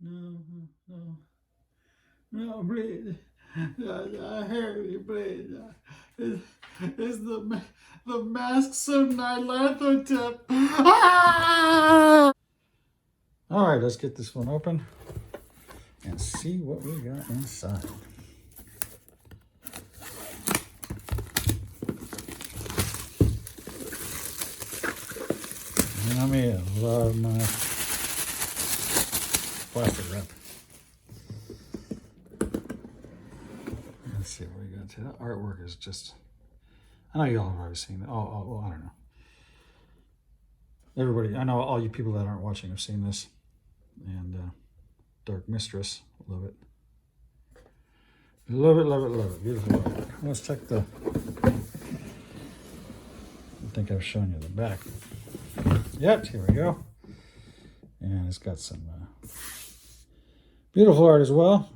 No, no, no, please. I hear you, please. It's the masks of Nyarlathotep. Ah! All right, let's get this one open and see what we got inside. Yummy, I love my plastic wrap. Let's see what we got today. That artwork is just, I know you all have already seen it. Oh, well, I don't know. Everybody, I know all you people that aren't watching have seen this. And Dark Mistress, love it. Love it, love it, love it. Beautiful artwork. Let's check the, I think I've shown you the back. Yep, here we go. And it's got some beautiful art as well.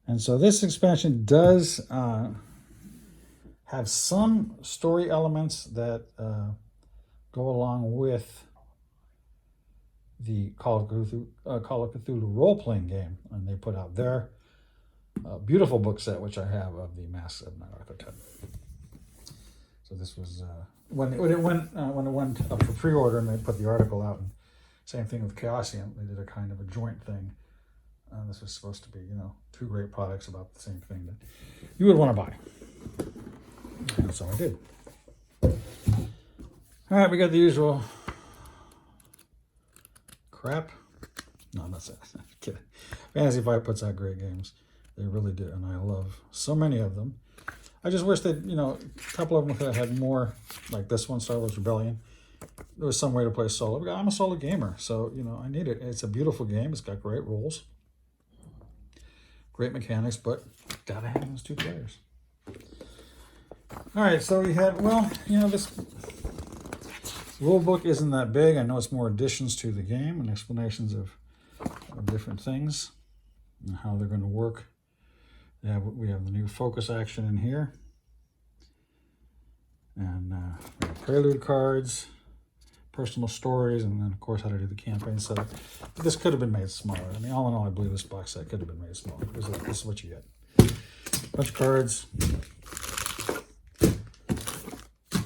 And so this expansion does have some story elements that go along with the Call of Cthulhu role-playing game, and they put out their beautiful book set, which I have, of the Masks of Nyarlathotep. So this was when it went up for pre-order, and they put the article out. And same thing with Chaosium; they did a kind of a joint thing. This was supposed to be, two great products about the same thing that you would want to buy. And so I did. All right, we got the usual crap. No, I'm not saying. I'm kidding. Fantasy Flight puts out great games. They really do, and I love so many of them. I just wish that, a couple of them could have had more, like this one, Star Wars Rebellion. There was some way to play solo. I'm a solo gamer, so, I need it. It's a beautiful game. It's got great rules, great mechanics, but gotta have those two players. All right, so we had, this rule book isn't that big. I know it's more additions to the game and explanations of different things and how they're going to work. We have the new focus action in here. And we have prelude cards, personal stories, and then, of course, how to do the campaign setup. But this could have been made smaller. I mean, all in all, I believe this box set could have been made smaller, because this is what you get. Bunch of cards,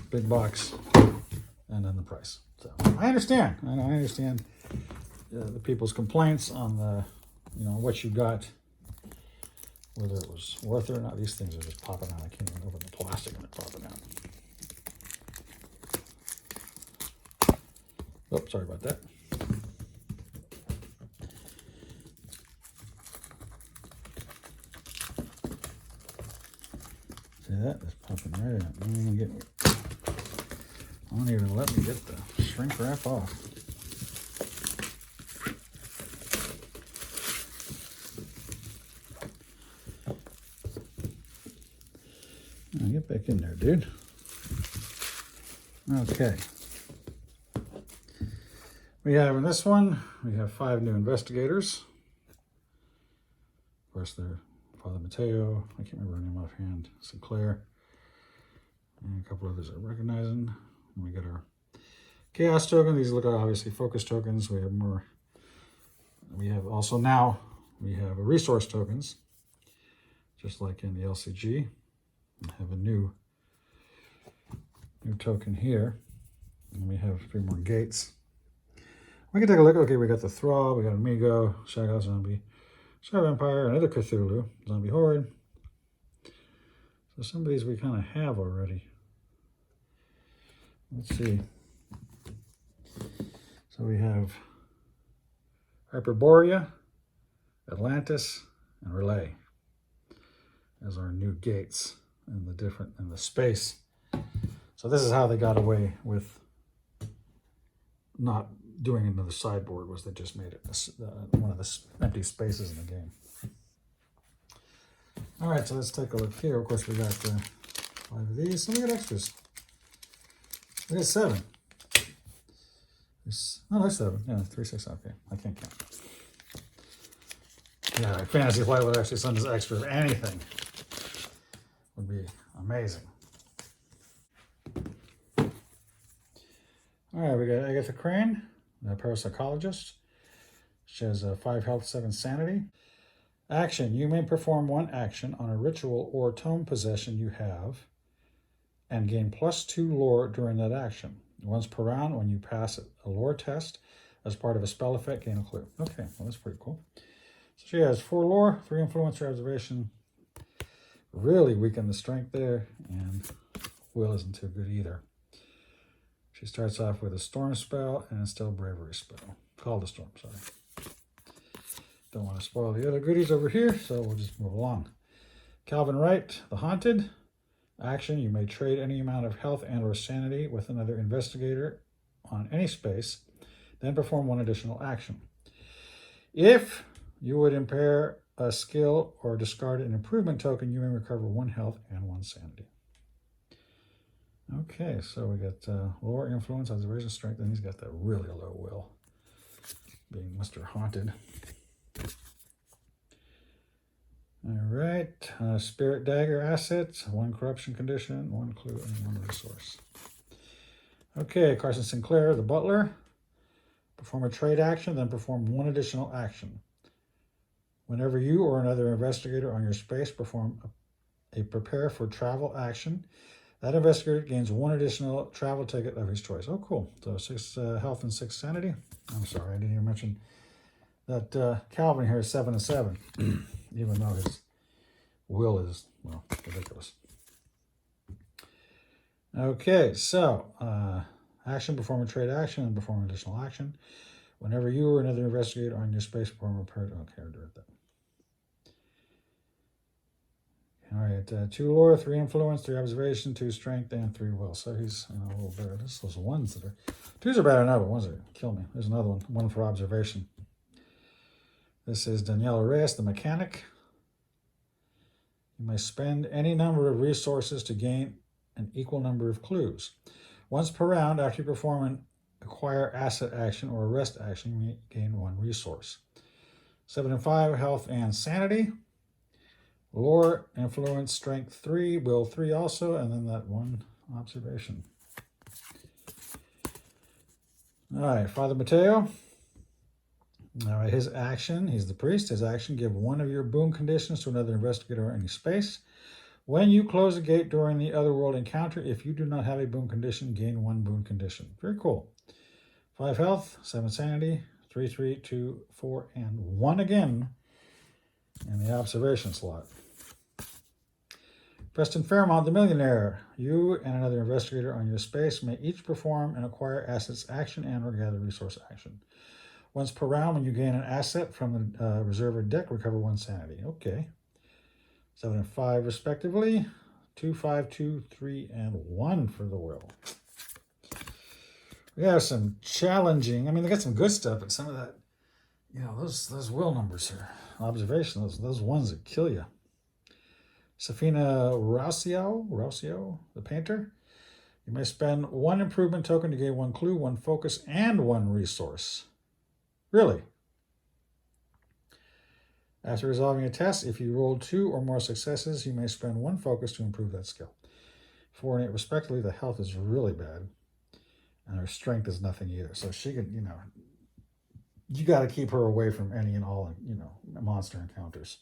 big box, and then the price. So I understand. I understand the people's complaints on the, what you got, whether it was worth it or not. These things are just popping out. I can't even open the plastic and they're popping out. Oh, sorry about that. See that? It's popping right out. I don't even let me get the shrink wrap off. Now get back in there, dude. Okay. We have in this one, we have 5 new investigators. Of course, they're Father Mateo, I can't remember her name offhand, Sinclair, and a couple others I'm recognizing. And we got our chaos token. These look obviously focus tokens. We have more. We have also now, we have resource tokens, just like in the LCG. We have a new token here. And we have 3 more gates. We can take a look. Okay, we got the Thrall, we got Amigo, Shadow Zombie, Shadow Vampire, another Cthulhu, Zombie Horde. So some of these we kind of have already. Let's see. So we have Hyperborea, Atlantis, and Relay as our new gates in the space. So this is how they got away with not doing another sideboard, was they just made it one of the empty spaces in the game. All right, so let's take a look here. Of course, we got 5 of these. So we got extras. We got 7. There's 7. Yeah, 3, 6. Okay, I can't count. Yeah, like Fantasy Flight would actually send us extra for anything. Would be amazing. All right, we got Agatha Crane, the parapsychologist. She has 5 health, 7 sanity. Action. You may perform one action on a ritual or tome possession you have and gain +2 lore during that action. Once per round, when you pass a lore test as part of a spell effect, gain a clue. Okay, well, that's pretty cool. So she has 4 lore, 3 influence or observation. Really weaken the strength there, and will isn't too good either. She starts off with a storm spell and a still bravery spell. Called a storm, sorry. Don't want to spoil the other goodies over here, so we'll just move along. Calvin Wright, the Haunted. Action, you may trade any amount of health and or sanity with another investigator on any space, then perform one additional action. If you would impair a skill or discard an improvement token, you may recover 1 health and 1 sanity. Okay, so we got lore, influence, observation, strength, and he's got that really low will, being Mr. Haunted. All right, Spirit Dagger assets, 1 corruption condition, 1 clue, and 1 resource. Okay, Carson Sinclair, the Butler. Perform a trade action, then perform 1 additional action. Whenever you or another investigator on your space perform a prepare for travel action, that investigator gains 1 additional travel ticket of his choice. Oh, cool. So 6 health and 6 sanity. I'm sorry, I didn't even mention that Calvin here is 7 and 7, even though his will is, well, ridiculous. Okay, so action, perform a trade action, and perform an additional action. Whenever you or another investigator on your space perform a part, okay, I'll do it then. All right, 2 lore, 3 influence, 3 observation, 2 strength, and 3 will. So he's a little better. This those ones that are 2s are better than other ones that kill me. There's another one, 1 for observation. This is Daniela Reyes, the Mechanic. You may spend any number of resources to gain an equal number of clues. Once per round, after you perform an acquire asset action or a rest action, you may gain 1 resource. 7 and 5, health and sanity. Lore, influence, strength 3, will 3 also, and then that 1 observation. All right, Father Mateo. All right, his action, he's the priest. His action, give 1 of your boon conditions to another investigator in any space. When you close a gate during the otherworld encounter, if you do not have a boon condition, gain 1 boon condition. Very cool. 5 health, 7 sanity, 3, 3, 2, 4, and 1 again in the observation slot. Preston Fairmont, the Millionaire. You and another investigator on your space may each perform an acquire assets action and or gather resource action. Once per round, when you gain an asset from the reserve deck, recover 1 sanity. Okay. 7 and 5 respectively. 2, 5, 2, 3, and 1 for the will. We have some challenging, I mean, they got some good stuff, but some of that, you know, those will numbers are observation, those ones that kill you. Safina Rousseau, the Painter. You may spend 1 improvement token to gain 1 clue, 1 focus, and 1 resource. Really? After resolving a test, if you roll 2 or more successes, you may spend 1 focus to improve that skill. 4 and 8 respectively, the health is really bad. And her strength is nothing either. So she can, you know, you got to keep her away from any and all, you know, monster encounters.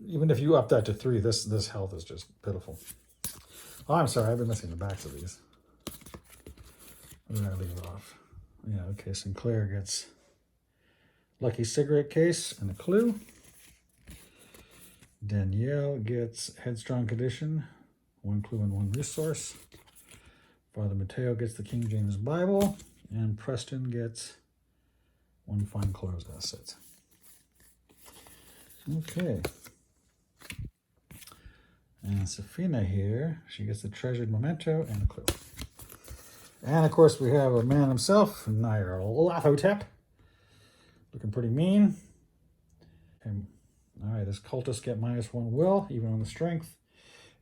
Even if you up that to 3, this health is just pitiful. Oh, I'm sorry. I've been missing the backs of these. Where did I leave it off? Yeah, okay. Sinclair gets Lucky Cigarette Case and a clue. Danielle gets Headstrong Condition, 1 clue and 1 resource. Father Mateo gets the King James Bible. And Preston gets 1 fine clothes asset. Okay. And Safina here, she gets the treasured memento and a clue. And of course we have a man himself, Nyarlathotep. Looking pretty mean. And, all right, this cultist get -1 will, even on the strength.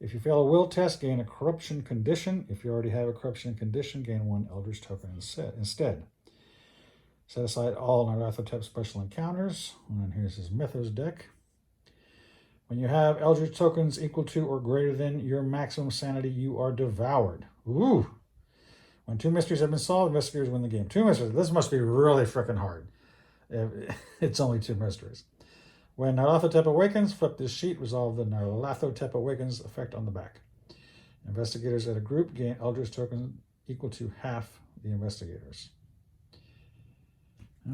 If you fail a will test, gain a corruption condition. If you already have a corruption condition, gain 1 Eldritch token instead. Set aside all Nyarlathotep special encounters. And here's his Mythos deck. When you have Eldritch tokens equal to or greater than your maximum sanity, you are devoured. Ooh. When 2 mysteries have been solved, investigators win the game. 2 mysteries. This must be really freaking hard. It's only 2 mysteries. When Nyarlathotep awakens, flip this sheet. Resolve the Nyarlathotep awakens effect on the back. Investigators at a group gain Eldritch token equal to half the investigators.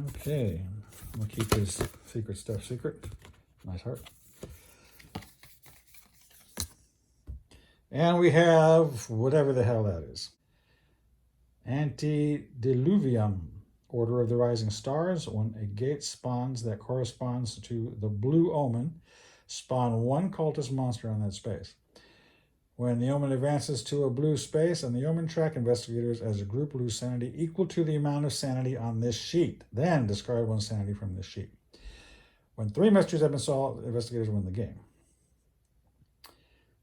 Okay. We'll keep his secret stuff secret. Nice heart. And we have whatever the hell that is. Antediluvium, Order of the Rising Stars. When a gate spawns that corresponds to the blue omen, spawn 1 cultist monster on that space. When the omen advances to a blue space and the omen track, investigators as a group lose sanity equal to the amount of sanity on this sheet. Then discard 1 sanity from this sheet. When 3 mysteries have been solved, investigators win the game.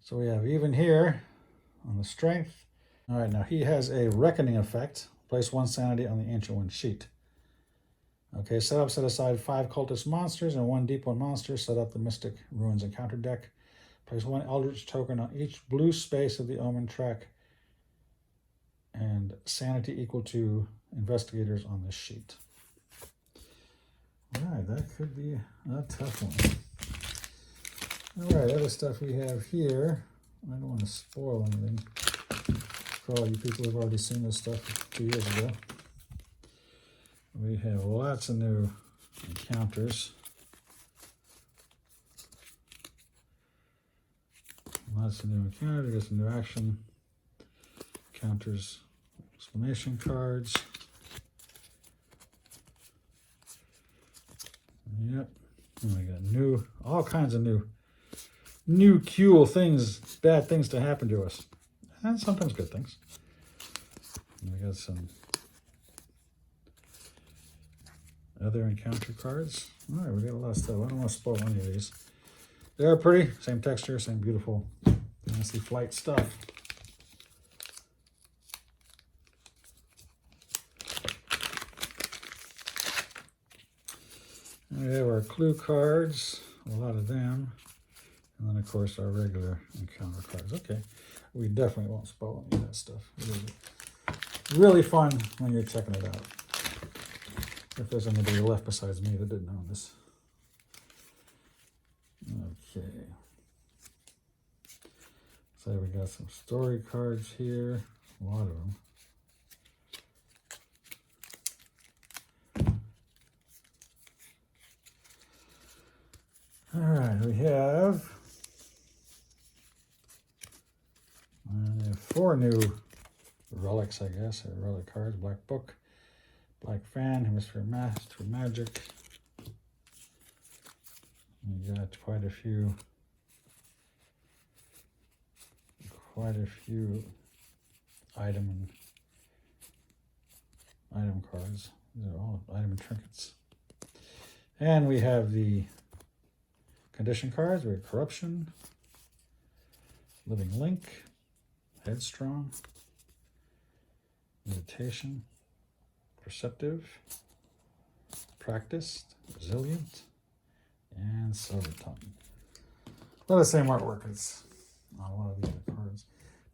So we have even here on the strength. All right, now he has a reckoning effect. Place 1 sanity on the ancient one sheet. Okay, set aside 5 cultist monsters and 1 deep one monster. Set up the Mystic Ruins encounter deck. Place 1 Eldritch token on each blue space of the omen track. And sanity equal to investigators on this sheet. All right, that could be a tough one. All right, other stuff we have here. I don't want to spoil anything for all you people who have already seen this stuff 2 years ago. We have lots of new encounters. Lots of new encounters, got some new action. Encounters, explanation cards. Yep. And we got all kinds of new cool things, bad things to happen to us. And sometimes good things. And we got some other encounter cards. All right, we got a lot of stuff. I don't want to spoil any of these. They are pretty, same texture, same beautiful fantasy flight stuff. And we have our clue cards, a lot of them. And then, of course, our regular encounter cards. Okay, we definitely won't spoil any of that stuff. It is really fun when you're checking it out. If there's anybody left besides me that didn't know this. Okay. So we got some story cards here, a lot of them. All right, we have 4 new relics, I guess, or relic cards. Black Book, Black Fan, Hemisphere Master Magic. We got quite a few item cards. These are all item and trinkets. And we have the condition cards. We have Corruption, Living Link, Headstrong, Meditation, Perceptive, Practiced, Resilient, and Silver Tongue. Well, the same artwork as on one of the other cards.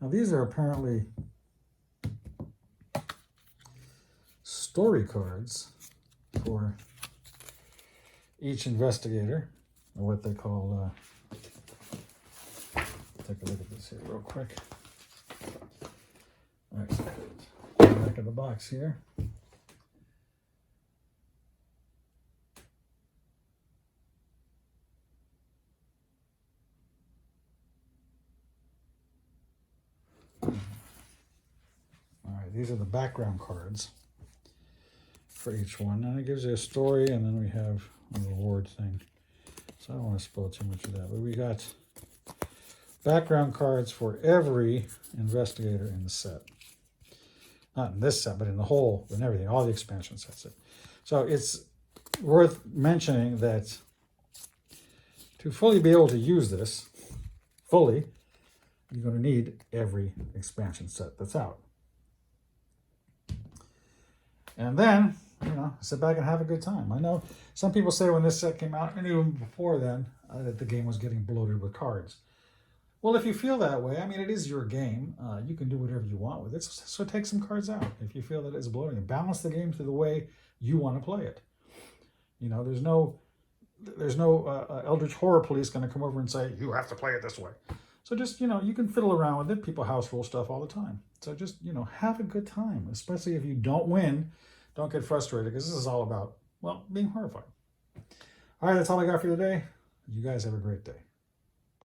Now these are apparently story cards for each investigator, or what they call, take a look at this here real quick. Excellent. Back of the box here. These are the background cards for each one. And it gives you a story, and then we have a reward thing. So I don't want to spoil too much of that. But we got background cards for every investigator in the set. Not in this set, but in the whole, and everything, all the expansion sets. So it's worth mentioning that to fully be able to use this, fully, you're going to need every expansion set that's out. And then, sit back and have a good time. I know some people say when this set came out, and even before then, that the game was getting bloated with cards. Well, if you feel that way, I mean, it is your game. You can do whatever you want with it. So take some cards out if you feel that it's blowing you. Balance the game to the way you want to play it. You know, there's no Eldritch horror police going to come over and say you have to play it this way. So just, you know, you can fiddle around with it. People house rule stuff all the time. So just, you know, have a good time. Especially if you don't win, don't get frustrated, because this is all about, well, being horrified. All right, that's all I got for you today. You guys have a great day.